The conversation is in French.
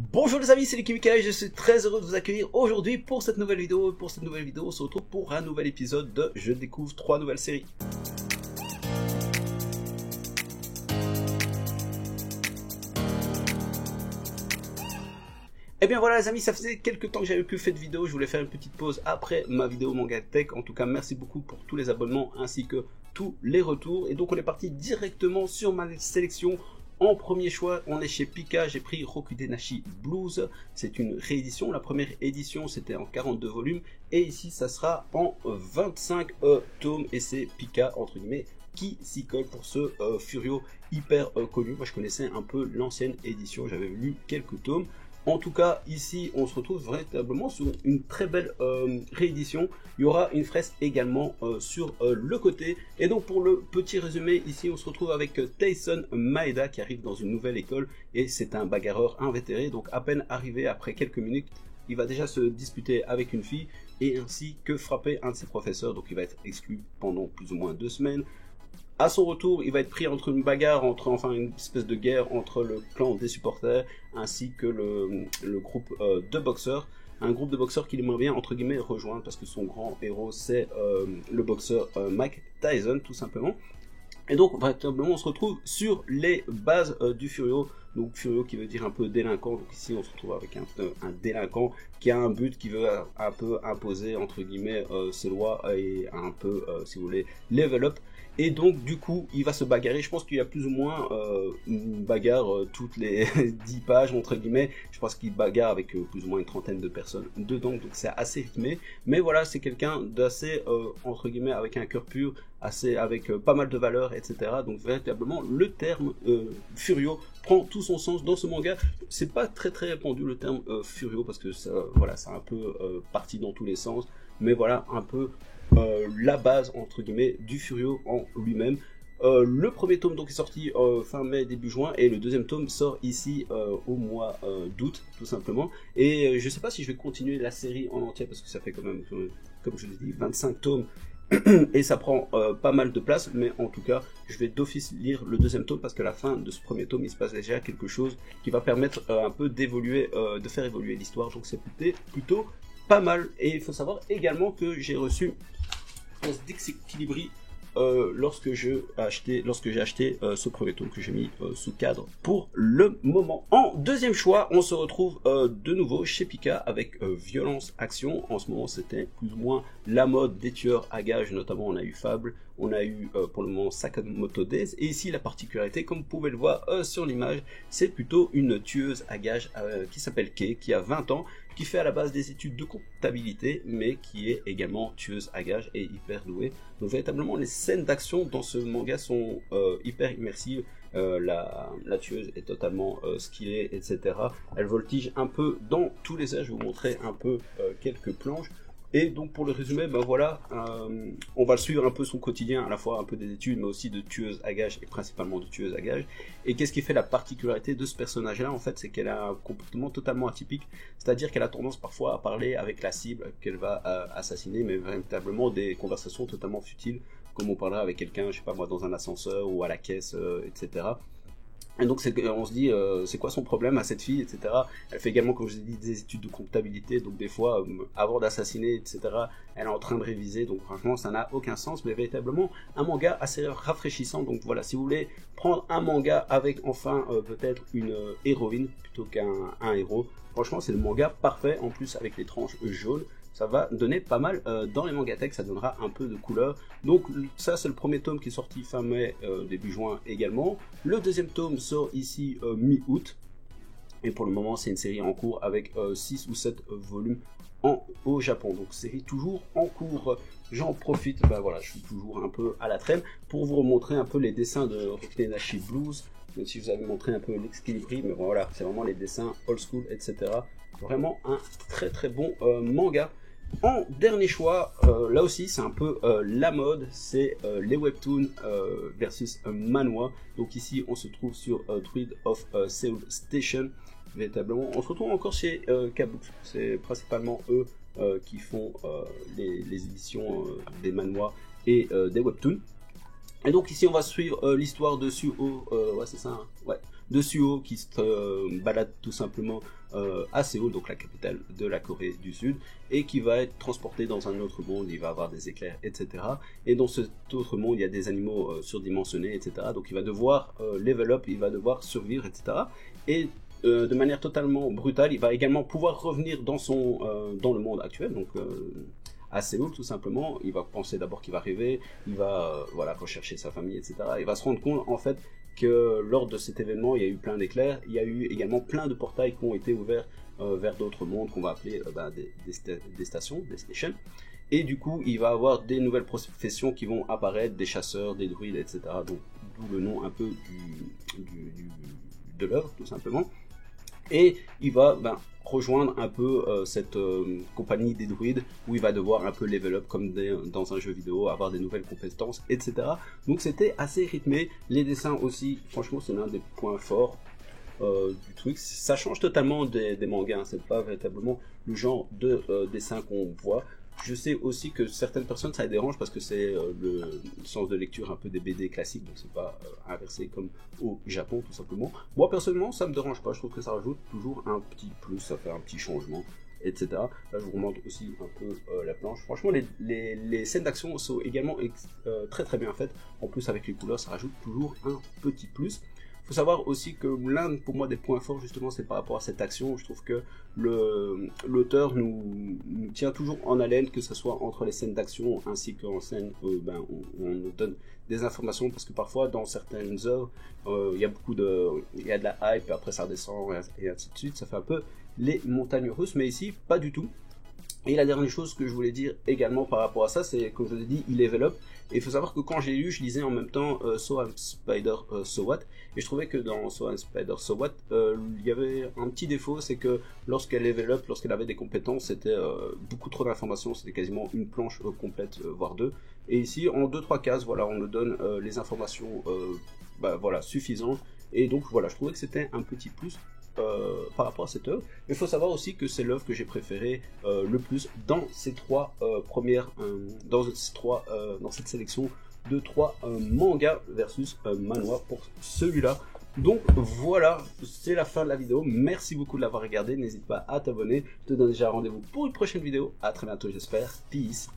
Bonjour les amis, c'est Lucky Michael, je suis très heureux de vous accueillir aujourd'hui pour cette nouvelle vidéo. Pour cette nouvelle vidéo, on se retrouve pour un nouvel épisode de Je découvre 3 nouvelles séries. Et bien voilà les amis, ça faisait quelques temps que j'avais plus fait de vidéo, je voulais faire une petite pause après ma vidéo Manga Tech. En tout cas, merci beaucoup pour tous les abonnements ainsi que tous les retours. Et donc on est parti directement sur ma sélection. En premier choix, on est chez Pika, j'ai pris Rokudenashi Blues, c'est une réédition, la première édition c'était en 42 volumes, et ici ça sera en 25 tomes, et c'est Pika, entre guillemets, qui s'y colle pour ce Furio hyper connu. Moi je connaissais un peu l'ancienne édition, j'avais lu quelques tomes. En tout cas, ici, on se retrouve véritablement sur une très belle réédition. Il y aura une fresque également sur le côté. Et donc, pour le petit résumé, ici, on se retrouve avec Taisen Maeda qui arrive dans une nouvelle école. Et c'est un bagarreur invétéré. Donc, à peine arrivé après quelques minutes, il va déjà se disputer avec une fille et ainsi que frapper un de ses professeurs. Donc, il va être exclu pendant plus ou moins 2 semaines. À son retour, il va être pris entre une bagarre, enfin une espèce de guerre entre le clan des supporters ainsi que le groupe de boxeurs. Un groupe de boxeurs qu'il aimerait bien, entre guillemets, rejoindre parce que son grand héros, c'est le boxeur Mike Tyson, tout simplement. Et donc, véritablement, on se retrouve sur les bases du Furio. Donc, Furio qui veut dire un peu délinquant. Donc, ici, on se retrouve avec un délinquant qui a un but, qui veut un peu imposer, entre guillemets, ses lois et un peu, si vous voulez, level up. Et donc, du coup, il va se bagarrer. Je pense qu'il y a plus ou moins une bagarre toutes les 10 pages, entre guillemets. Je pense qu'il bagarre avec plus ou moins une trentaine de personnes dedans. Donc, c'est assez rythmé. Mais voilà, c'est quelqu'un d'assez, entre guillemets, avec un cœur pur, assez avec pas mal de valeurs, etc. Donc, véritablement, le terme Furio prend tout son sens dans ce manga. C'est pas très répandu le terme Furio parce que ça, voilà, c'est un peu parti dans tous les sens. Mais voilà, un peu la base entre guillemets du Furio en lui-même. Le premier tome donc est sorti fin mai début juin et le deuxième tome sort ici au mois d'août tout simplement. Et je sais pas si je vais continuer la série en entier parce que ça fait quand même comme je l'ai dit 25 tomes et ça prend pas mal de place, mais en tout cas je vais d'office lire le deuxième tome parce qu'à la fin de ce premier tome il se passe déjà quelque chose qui va permettre un peu d'évoluer, de faire évoluer l'histoire, donc c'est plutôt pas mal. Et il faut savoir également que j'ai reçu d'Exequilibri lorsque j'ai acheté ce premier tome que j'ai mis sous cadre pour le moment. En deuxième choix, on se retrouve de nouveau chez Pika avec Violence Action. En ce moment, c'était plus ou moins la mode des tueurs à gages, notamment on a eu Fable, on a eu pour le moment Sakamoto Days, et ici la particularité, comme vous pouvez le voir sur l'image, c'est plutôt une tueuse à gages qui s'appelle Kei, qui a 20 ans, qui fait à la base des études de comptabilité, mais qui est également tueuse à gages et hyper douée. Donc véritablement, les scènes d'action dans ce manga sont hyper immersives. La tueuse est totalement skillée, etc. Elle voltige un peu dans tous les airs. Je vais vous montrer un peu quelques planches. Et donc pour le résumé, ben voilà, on va suivre un peu son quotidien, à la fois un peu des études, mais aussi de tueuse à gages, et principalement de tueuse à gages. Et qu'est-ce qui fait la particularité de ce personnage-là, en fait, c'est qu'elle a un comportement totalement atypique, c'est-à-dire qu'elle a tendance parfois à parler avec la cible qu'elle va assassiner, mais véritablement des conversations totalement futiles, comme on parlerait avec quelqu'un, je sais pas moi, dans un ascenseur ou à la caisse, etc. Et donc on se dit, c'est quoi son problème à cette fille, etc. Elle fait également, comme je vous ai dit, des études de comptabilité, donc des fois, avant d'assassiner, etc., elle est en train de réviser, donc franchement, ça n'a aucun sens, mais véritablement, un manga assez rafraîchissant. Donc voilà, si vous voulez prendre un manga avec enfin peut-être une héroïne plutôt qu'un héros, franchement, c'est le manga parfait, en plus avec les tranches jaunes. Ça va donner pas mal dans les mangatech, ça donnera un peu de couleur. Donc ça c'est le premier tome qui est sorti fin mai, début juin également. Le deuxième tome sort ici mi-août. Et pour le moment c'est une série en cours avec 6 ou 7 volumes au Japon. Donc série toujours en cours. J'en profite, ben voilà, je suis toujours un peu à la traîne pour vous remontrer un peu les dessins de Rokudenashi Blues. Même si je vous avais montré un peu l'Exequilibri, mais voilà, c'est vraiment les dessins old school, etc. Vraiment un très bon manga. En dernier choix, là aussi c'est un peu la mode, c'est les webtoons versus manhwa. Donc ici on se trouve sur Druid of Seoul Station. Véritablement, on se retrouve encore chez Kabuki. C'est principalement eux qui font les éditions des manhwas et des webtoons. Et donc ici on va suivre l'histoire de Suho, ouais c'est ça, hein, ouais, de Suho qui se balade tout simplement à Séoul, donc la capitale de la Corée du Sud, et qui va être transporté dans un autre monde, il va avoir des éclairs, etc. Et dans cet autre monde, il y a des animaux surdimensionnés, etc. Donc il va devoir level up, il va devoir survivre, etc. Et de manière totalement brutale, il va également pouvoir revenir dans le monde actuel, donc à Séoul tout simplement. Il va penser d'abord qu'il va rêver, il va voilà, rechercher sa famille, etc. Il va se rendre compte en fait que lors de cet événement, il y a eu plein d'éclairs, il y a eu également plein de portails qui ont été ouverts vers d'autres mondes qu'on va appeler des stations, des stations. Et du coup, il va avoir des nouvelles professions qui vont apparaître, des chasseurs, des druides, etc. Donc, d'où le nom un peu de l'œuvre, tout simplement. Et il va rejoindre un peu cette compagnie des druides où il va devoir un peu level up comme dans un jeu vidéo, avoir des nouvelles compétences, etc. Donc c'était assez rythmé. Les dessins aussi, franchement, c'est l'un des points forts du truc. Ça change totalement des mangas, hein. C'est pas véritablement le genre de dessin qu'on voit. Je sais aussi que certaines personnes ça les dérange parce que c'est le sens de lecture un peu des BD classiques, donc c'est pas inversé comme au Japon tout simplement. Moi personnellement ça me dérange pas, je trouve que ça rajoute toujours un petit plus, ça fait un petit changement, etc. Là je vous remonte aussi un peu la planche. Franchement les scènes d'action sont également très très bien faites, en plus avec les couleurs ça rajoute toujours un petit plus. Il faut savoir aussi que l'un pour moi des points forts justement c'est par rapport à cette action. Je trouve que l'auteur nous tient toujours en haleine, que ce soit entre les scènes d'action ainsi qu'en scène où on nous donne des informations, parce que parfois dans certaines œuvres il y a de la hype et après ça redescend et ainsi de suite, ça fait un peu les montagnes russes, mais ici pas du tout. Et la dernière chose que je voulais dire également par rapport à ça, c'est comme je vous ai dit, il level up. Et il faut savoir que quand j'ai lu, je lisais en même temps So I'm Spider So What. Et je trouvais que dans So I'm Spider So What, il y avait un petit défaut, c'est que lorsqu'elle level up, lorsqu'elle avait des compétences, c'était beaucoup trop d'informations, c'était quasiment une planche complète, voire deux. Et ici, en 2-3 cases, voilà, on nous donne les informations voilà, suffisantes. Et donc voilà, je trouvais que c'était un petit plus par rapport à cette œuvre. Mais il faut savoir aussi que c'est l'œuvre que j'ai préférée le plus dans ces trois dans cette sélection de 3 mangas versus manhwa pour celui-là. Donc voilà, c'est la fin de la vidéo. Merci beaucoup de l'avoir regardé. N'hésite pas à t'abonner. Je te donne déjà rendez-vous pour une prochaine vidéo. À très bientôt, j'espère. Peace.